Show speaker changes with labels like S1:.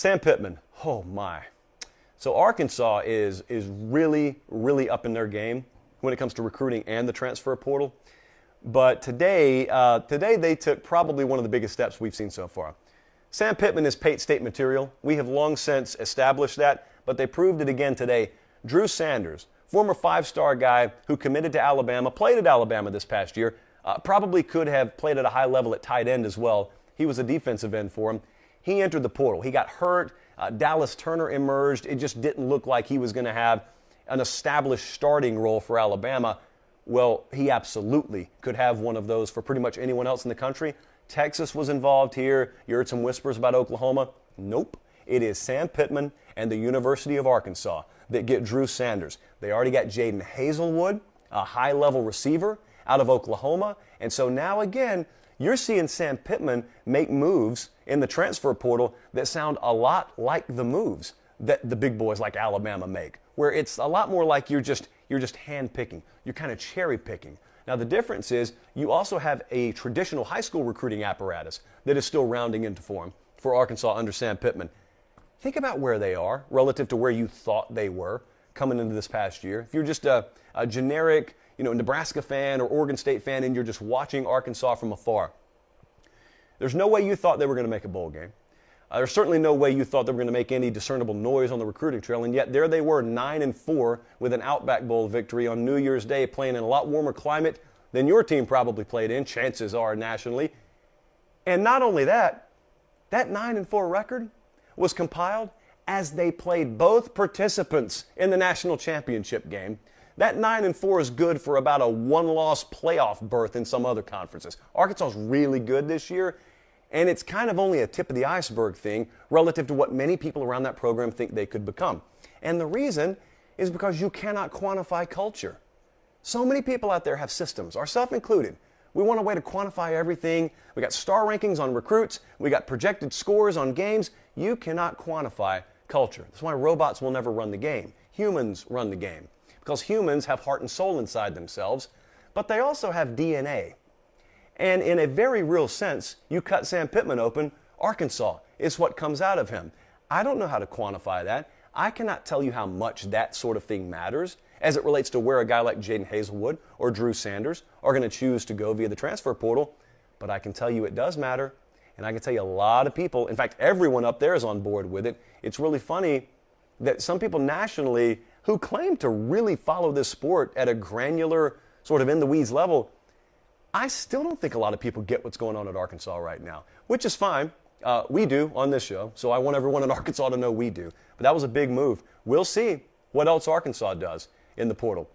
S1: Sam Pittman, oh my. So Arkansas is really, really up in their game when it comes to recruiting and the transfer portal. But today they took probably one of the biggest steps we've seen so far. Sam Pittman is Pate State material. We have long since established that, but they proved it again today. Drew Sanders, former five-star guy who committed to Alabama, played at Alabama this past year, probably could have played at a high level at tight end as well. He was a defensive end for him. He entered the portal. He got hurt. Dallas Turner emerged. It just didn't look like he was going to have an established starting role for Alabama. Well, he absolutely could have one of those for pretty much anyone else in the country. Texas was involved here. You heard some whispers about Oklahoma. Nope. It is Sam Pittman and the University of Arkansas that get Drew Sanders. They already got Jaden Hazelwood, a high-level receiver out of Oklahoma. And so now again, you're seeing Sam Pittman make moves in the transfer portal that sound a lot like the moves that the big boys like Alabama make, where it's a lot more like you're just hand-picking. You're kind of cherry-picking. Now, the difference is you also have a traditional high school recruiting apparatus that is still rounding into form for Arkansas under Sam Pittman. Think about where they are relative to where you thought they were coming into this past year. If you're just a generic, Nebraska fan or Oregon State fan and you're just watching Arkansas from afar, there's no way you thought they were going to make a bowl game. There's certainly no way you thought they were going to make any discernible noise on the recruiting trail, and yet there they were, 9-4 with an Outback Bowl victory on New Year's Day, playing in a lot warmer climate than your team probably played in, chances are nationally. And not only that, that 9-4 record was compiled as they played both participants in the national championship game. That 9-4 is good for about a one-loss playoff berth in some other conferences. Arkansas is really good this year, and it's kind of only a tip of the iceberg thing relative to what many people around that program think they could become. And the reason is because you cannot quantify culture. So many people out there have systems, ourselves included. We want a way to quantify everything. We got star rankings on recruits. We got projected scores on games. You cannot quantify culture. That's why robots will never run the game. Humans run the game. Because humans have heart and soul inside themselves, but they also have DNA. And in a very real sense, you cut Sam Pittman open, Arkansas is what comes out of him. I don't know how to quantify that. I cannot tell you how much that sort of thing matters as it relates to where a guy like Jaden Hazelwood or Drew Sanders are going to choose to go via the transfer portal, but I can tell you it does matter, and I can tell you a lot of people, in fact, everyone up there is on board with it. It's really funny that some people nationally who claim to really follow this sport at a granular, sort of in-the-weeds level, I still don't think a lot of people get what's going on at Arkansas right now, which is fine. We do on this show, so I want everyone in Arkansas to know we do. But that was a big move. We'll see what else Arkansas does in the portal.